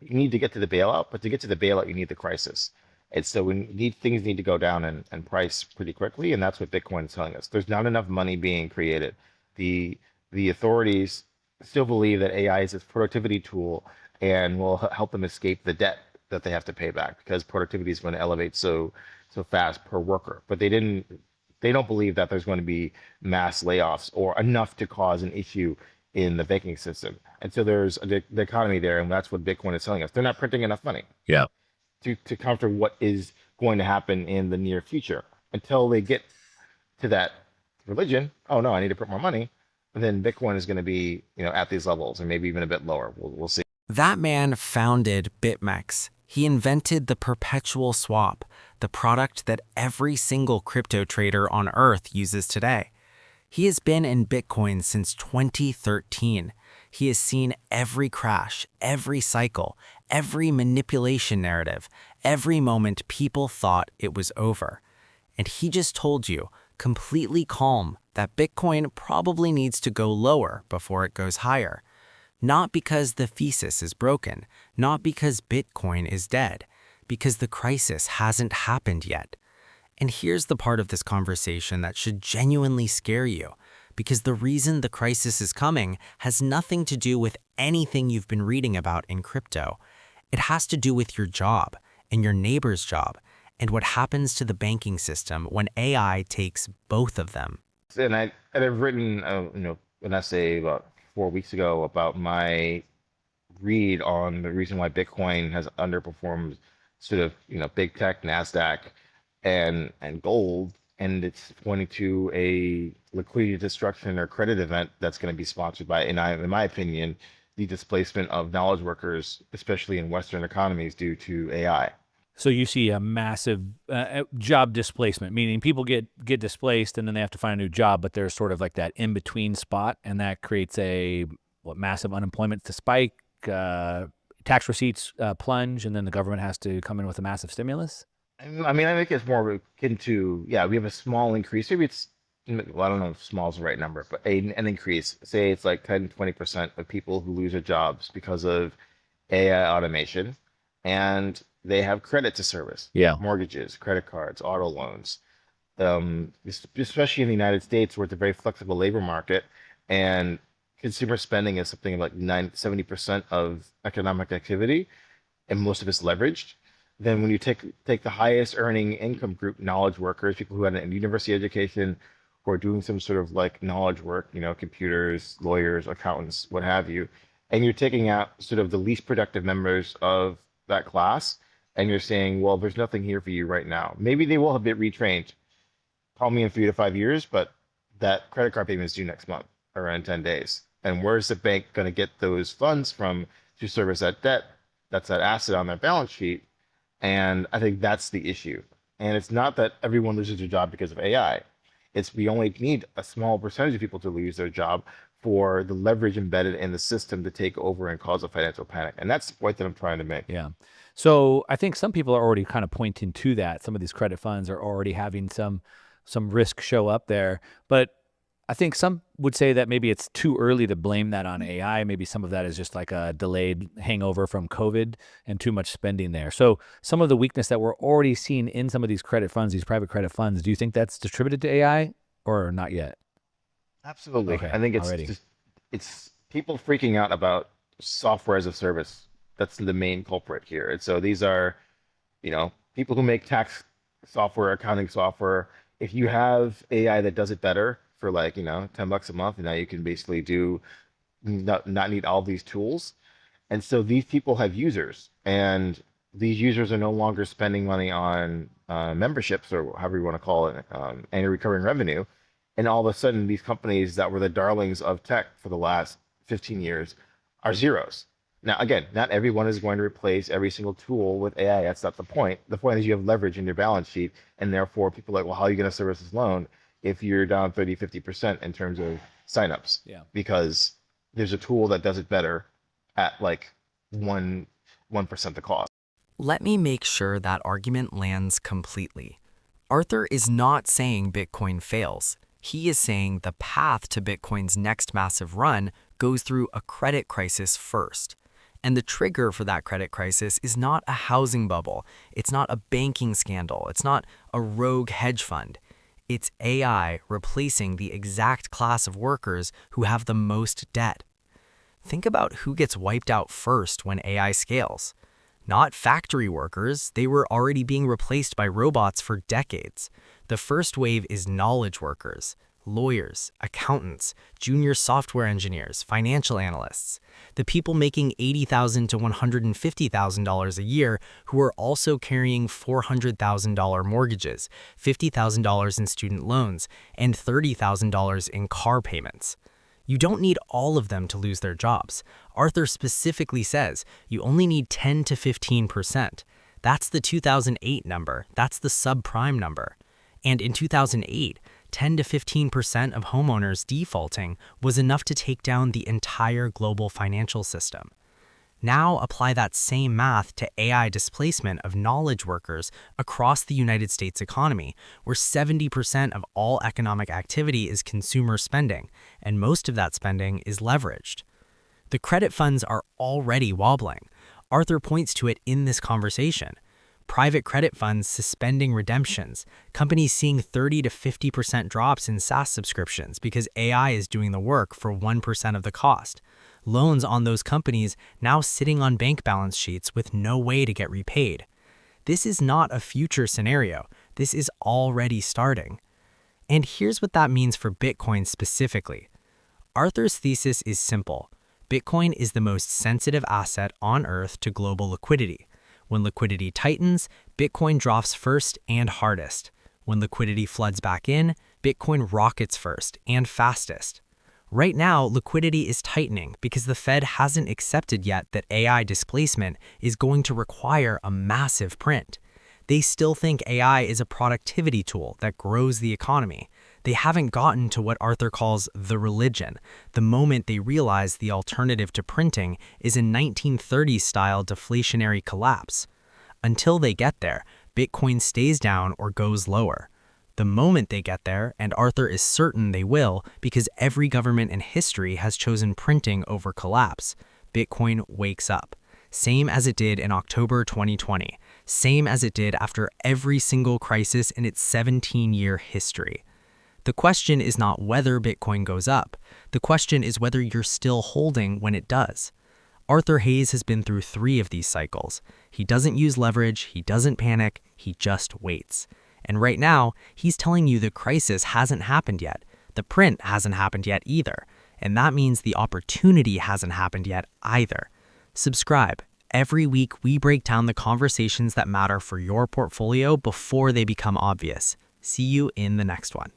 you need to get to the bailout, but to get to the bailout, you need the crisis. And so things need to go down and price pretty quickly, and that's what Bitcoin is telling us. There's not enough money being created. The the authorities still believe that AI is a productivity tool and will help them escape the debt that they have to pay back because productivity is going to elevate so fast per worker. But they don't believe that there's going to be mass layoffs or enough to cause an issue in the banking system. And so there's the economy there, and that's what Bitcoin is telling us. They're not printing enough money Yeah. to counter what is going to happen in the near future until they get to that religion. Oh no, I need to print more money. And then Bitcoin is going to be, at these levels, or maybe even a bit lower. We'll see. That man founded BitMEX. He invented the perpetual swap, the product that every single crypto trader on Earth uses today. He has been in Bitcoin since 2013. He has seen every crash, every cycle, every manipulation narrative, every moment people thought it was over. And he just told you, completely calm, that Bitcoin probably needs to go lower before it goes higher. Not because the thesis is broken, not because Bitcoin is dead, because the crisis hasn't happened yet. And here's the part of this conversation that should genuinely scare you, because the reason the crisis is coming has nothing to do with anything you've been reading about in crypto. It has to do with your job and your neighbor's job and what happens to the banking system when AI takes both of them. I've written an essay about 4 weeks ago about my read on the reason why Bitcoin has underperformed sort of big tech, Nasdaq, and gold, and it's pointing to a liquidity destruction or credit event that's going to be sponsored by, in my opinion, the displacement of knowledge workers, especially in Western economies, due to AI. So you see a massive job displacement, meaning people get displaced and then they have to find a new job, but there's sort of like that in between spot, and that creates massive unemployment to spike, tax receipts plunge, and then the government has to come in with a massive stimulus. I mean, I think it's more akin to, yeah, we have a small increase. Maybe it's, well, I don't know if small is the right number, but an increase. Say it's like 10, 20% of people who lose their jobs because of AI automation, and they have credit to service, Yeah. mortgages, credit cards, auto loans. Especially in the United States, where it's a very flexible labor market, and consumer spending is something like 70% of economic activity, and most of it's leveraged. Then when you take the highest earning income group, knowledge workers, people who had a university education, who are doing some sort of like knowledge work, computers, lawyers, accountants, what have you, and you're taking out sort of the least productive members of that class, and you're saying, well, there's nothing here for you right now. Maybe they will have been retrained, probably in 3 to 5 years, but that credit card payment is due next month or in 10 days. And where's the bank going to get those funds from to service that debt? That's that asset on their balance sheet. And I think that's the issue. And it's not that everyone loses their job because of AI. It's we only need a small percentage of people to lose their job for the leverage embedded in the system to take over and cause a financial panic. And that's the point that I'm trying to make. Yeah. So I think some people are already kind of pointing to that. Some of these credit funds are already having some risk show up there. But I think some would say that maybe it's too early to blame that on AI. Maybe some of that is just like a delayed hangover from COVID and too much spending there. So some of the weakness that we're already seeing in some of these credit funds, these private credit funds, do you think that's distributed to AI or not yet? Absolutely. Okay, I think already. it's people freaking out about software as a service. That's the main culprit here. And so these are, people who make tax software, accounting software. If you have AI that does it better for like, $10 a month, now you can basically do not need all these tools. And so these people have users, and these users are no longer spending money on memberships or however you want to call it, annual recurring revenue. And all of a sudden, these companies that were the darlings of tech for the last 15 years are zeros. Now, again, not everyone is going to replace every single tool with AI. That's not the point. The point is you have leverage in your balance sheet, and therefore people are like, well, how are you going to service this loan if you're down 30, 50% in terms of signups? Yeah. Because there's a tool that does it better at like 1% the cost. Let me make sure that argument lands completely. Arthur is not saying Bitcoin fails. He is saying the path to Bitcoin's next massive run goes through a credit crisis first. And the trigger for that credit crisis is not a housing bubble. It's not a banking scandal. It's not a rogue hedge fund. It's AI replacing the exact class of workers who have the most debt. Think about who gets wiped out first when AI scales. Not factory workers, they were already being replaced by robots for decades. The first wave is knowledge workers, lawyers, accountants, junior software engineers, financial analysts, the people making $80,000 to $150,000 a year who are also carrying $400,000 mortgages, $50,000 in student loans, and $30,000 in car payments. You don't need all of them to lose their jobs. Arthur specifically says you only need 10 to 15%. That's the 2008 number. That's the subprime number. And in 2008, 10 to 15% of homeowners defaulting was enough to take down the entire global financial system. Now apply that same math to AI displacement of knowledge workers across the United States economy, where 70% of all economic activity is consumer spending, and most of that spending is leveraged. The credit funds are already wobbling. Arthur points to it in this conversation. Private credit funds suspending redemptions, companies seeing 30 to 50% drops in SaaS subscriptions because AI is doing the work for 1% of the cost. Loans on those companies now sitting on bank balance sheets with no way to get repaid. This is not a future scenario. This is already starting. And here's what that means for Bitcoin specifically. Arthur's thesis is simple. Bitcoin is the most sensitive asset on Earth to global liquidity. When liquidity tightens, Bitcoin drops first and hardest. When liquidity floods back in, Bitcoin rockets first and fastest. Right now, liquidity is tightening because the Fed hasn't accepted yet that AI displacement is going to require a massive print. They still think AI is a productivity tool that grows the economy. They haven't gotten to what Arthur calls the religion, the moment they realize the alternative to printing is a 1930s-style deflationary collapse. Until they get there, Bitcoin stays down or goes lower. The moment they get there, and Arthur is certain they will because every government in history has chosen printing over collapse, Bitcoin wakes up. Same as it did in October 2020. Same as it did after every single crisis in its 17-year history. The question is not whether Bitcoin goes up. The question is whether you're still holding when it does. Arthur Hayes has been through 3 of these cycles. He doesn't use leverage, he doesn't panic, he just waits. And right now, he's telling you the crisis hasn't happened yet. The print hasn't happened yet either. And that means the opportunity hasn't happened yet either. Subscribe. Every week, we break down the conversations that matter for your portfolio before they become obvious. See you in the next one.